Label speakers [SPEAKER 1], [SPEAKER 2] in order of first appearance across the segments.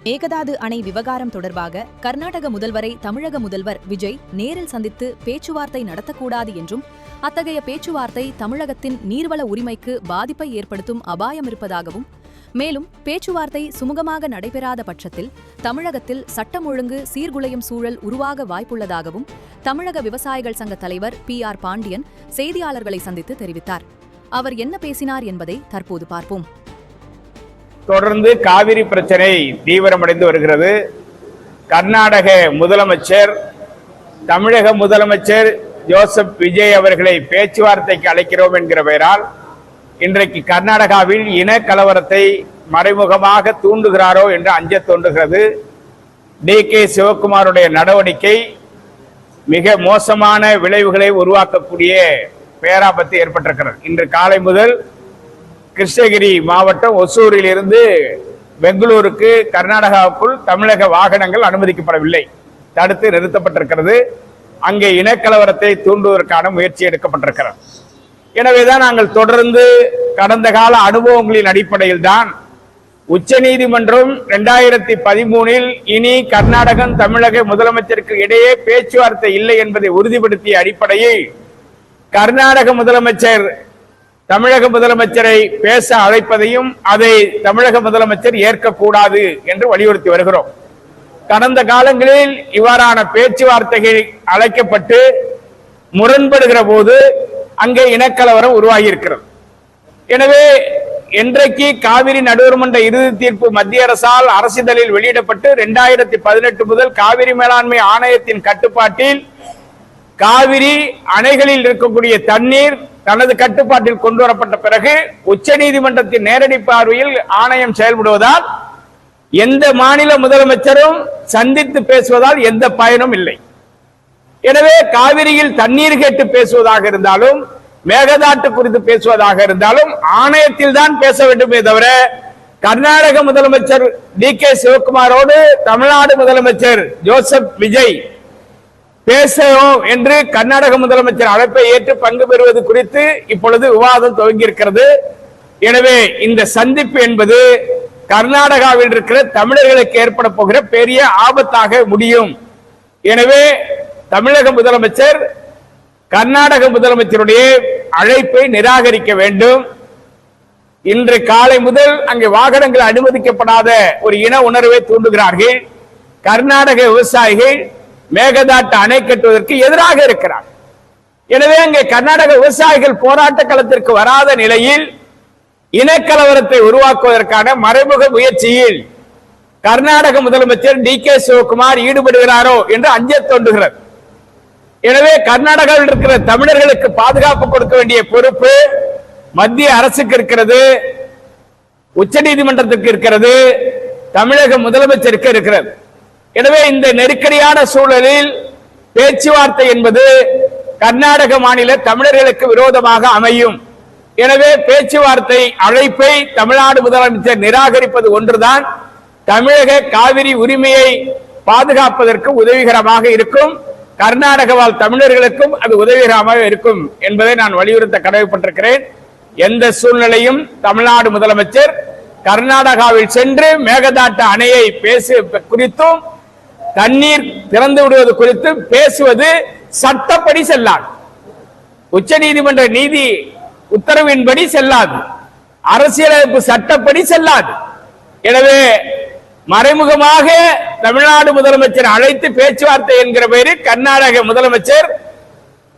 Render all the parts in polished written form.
[SPEAKER 1] மேகதாது அணை விவகாரம் தொடர்பாக கர்நாடக முதல்வரை தமிழக முதல்வர் விஜய் நேரில் சந்தித்து பேச்சுவார்த்தை நடத்தக்கூடாது என்றும் அத்தகைய பேச்சுவார்த்தை தமிழகத்தின் நீர்வள உரிமைக்கு பாதிப்பை ஏற்படுத்தும் அபாயம் இருப்பதாகவும் மேலும் பேச்சுவார்த்தை சுமூகமாக நடைபெறாத பட்சத்தில் தமிழகத்தில் சட்டம் ஒழுங்கு சீர்குலையும் சூழல் உருவாக வாய்ப்புள்ளதாகவும் தமிழக விவசாயிகள் சங்க தலைவர் PR பாண்டியன் செய்தியாளர்களை சந்தித்து தெரிவித்தார். அவர் என்ன பேசினார் என்பதை தற்போது பார்ப்போம்.
[SPEAKER 2] தொடர்ந்து காவிரி பிரச்சனை தீவிரமடைந்து வருகிறது. கர்நாடக முதலமைச்சர் தமிழக முதலமைச்சர் ஜோசப் விஜய் அவர்களை பேச்சுவார்த்தைக்கு அழைக்கிறோம் என்கிற பெயரால் இன்றைக்கு கர்நாடகாவில் இன கலவரத்தை மறைமுகமாக தூண்டுகிறாரோ என்று அஞ்ச தோன்றுகிறது. DK சிவகுமாருடைய நடவடிக்கை மிக மோசமான விளைவுகளை உருவாக்கக்கூடிய பேராபத்து ஏற்பட்டிருக்கிறது. இன்று காலை முதல் கிருஷ்ணகிரி மாவட்டம் ஒசூரில் இருந்து பெங்களூருக்கு கர்நாடகாவுக்குள் தமிழக வாகனங்கள் அனுமதிக்கப்படவில்லை, தடுத்து நிறுத்தப்பட்டிருக்கிறது. அங்கே இனக்கலவரத்தை தூண்டுவதற்கான முயற்சி எடுக்கப்பட்டிருக்கிறது. எனவேதான் நாங்கள் தொடர்ந்து கடந்த கால அனுபவங்களின் அடிப்படையில் தான் உச்ச நீதிமன்றம் 2013 இனி கர்நாடகம் தமிழக முதலமைச்சருக்கு இடையே பேச்சுவார்த்தை இல்லை என்பதை உறுதிப்படுத்திய அடிப்படையில் கர்நாடக முதலமைச்சர் தமிழக முதலமைச்சரை பேச அழைப்பதையும் அதை தமிழக முதலமைச்சர் ஏற்கக்கூடாது என்று வலியுறுத்தி வருகிறோம். கடந்த காலங்களில் இவ்வாறான பேச்சுவார்த்தைகள் அழைக்கப்பட்டு முரண்படுகிற போது அங்கே இனக்கலவரம் உருவாகி இருக்கிறது. எனவே இன்றைக்கு காவிரி நடுவர்மன்ற இறுதி தீர்ப்பு மத்திய அரசால் அரசிதழில் வெளியிடப்பட்டு 2018 முதல் காவிரி மேலாண்மை ஆணையத்தின் கட்டுப்பாட்டில் காவிரி அணைகளில் இருக்கக்கூடிய தண்ணீர் தனது கட்டுப்பாட்டில் கொண்டு வரப்பட்ட பிறகு உச்ச நீதிமன்றத்தின் நேரடி பார்வையில் ஆணையம் செயல்படுவதால் எந்த மாநில முதலமைச்சரும் சந்தித்து பேசுவதால் எந்த பயனும் இல்லை. எனவே காவிரியில் தண்ணீர் கேட்டு பேசுவதாக இருந்தாலும் மேகதாட்டு குறித்து பேசுவதாக இருந்தாலும் ஆணையத்தில் தான் பேச வேண்டுமே தவிர கர்நாடக முதலமைச்சர் DK சிவகுமாரோடு தமிழ்நாடு முதலமைச்சர் ஜோசப் விஜய் பேசுவோம் என்று கர்நாடக முதலமைச்சர் அழைப்பை ஏற்று பங்கு பெறுவது குறித்து இப்பொழுது விவாதம் துவங்கி இருக்கிறது. எனவே இந்த சந்திப்பு என்பது கர்நாடகாவில் இருக்கிற தமிழர்களுக்கு ஏற்பட போகிற பெரிய ஆபத்தாக முடியும். எனவே தமிழக முதலமைச்சர் கர்நாடக முதலமைச்சருடைய அழைப்பை நிராகரிக்க வேண்டும். இன்று காலை முதல் அங்கே வாகனங்கள் அனுமதிக்கப்படாத ஒரு இன உணர்வை தூண்டுகிறார்கள். கர்நாடக விவசாயிகள் மேகதாட்டு அணை கட்டுவதற்கு எதிராக இருக்கிறார். எனவே அங்கே கர்நாடக விவசாயிகள் போராட்ட களத்திற்கு வராத நிலையில் இனக்கலவரத்தை உருவாக்குவதற்கான மறைமுக முயற்சியில் கர்நாடக முதலமைச்சர் DK சிவகுமார் ஈடுபடுகிறாரோ என்று அஞ்ச தோன்றுகிறது. எனவே கர்நாடகாவில் இருக்கிற தமிழர்களுக்கு பாதுகாப்பு கொடுக்க வேண்டிய பொறுப்பு மத்திய அரசுக்கு இருக்கிறது, உச்ச நீதிமன்றத்திற்கு இருக்கிறது, தமிழக முதலமைச்சருக்கு இருக்கிறது. எனவே இந்த நெருக்கடியான சூழலில் பேச்சுவார்த்தை என்பது கர்நாடக மாநில தமிழர்களுக்கு விரோதமாக அமையும். எனவே பேச்சுவார்த்தை அழைப்பை தமிழ்நாடு முதலமைச்சர் நிராகரிப்பது ஒன்றுதான் தமிழக காவிரி உரிமையை பாதுகாப்பதற்கு உதவிகரமாக இருக்கும், கர்நாடக வாழ் தமிழர்களுக்கும் அது உதவிகரமாக இருக்கும் என்பதை நான் வலியுறுத்த கடமைப்பட்டிருக்கிறேன். எந்த சூழ்நிலையும் தமிழ்நாடு முதலமைச்சர் கர்நாடகாவில் சென்று மேகதாட்டு அணையை குறித்தும் தண்ணீர் திறந்து விடுவது குறித்து பேசுவது சட்டப்படி செல்லாது, உச்ச நீதிமன்ற நீதி உத்தரவின்படி செல்லாது, அரசியலமைப்பு சட்டப்படி செல்லாது. எனவே மறைமுகமாக தமிழ்நாடு முதலமைச்சர் அழைத்து பேச்சுவார்த்தை என்கிற பெயரில் கர்நாடக முதலமைச்சர்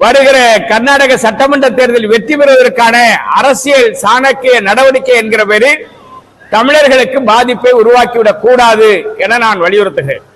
[SPEAKER 2] வருகிற கர்நாடக சட்டமன்ற தேர்தலில் வெற்றி பெறுவதற்கான அரசியல் சாணக்கிய நடவடிக்கை என்கிற பெயரில் தமிழர்களுக்கு பாதிப்பை உருவாக்கிவிடக் கூடாது என நான் வலியுறுத்துகிறேன்.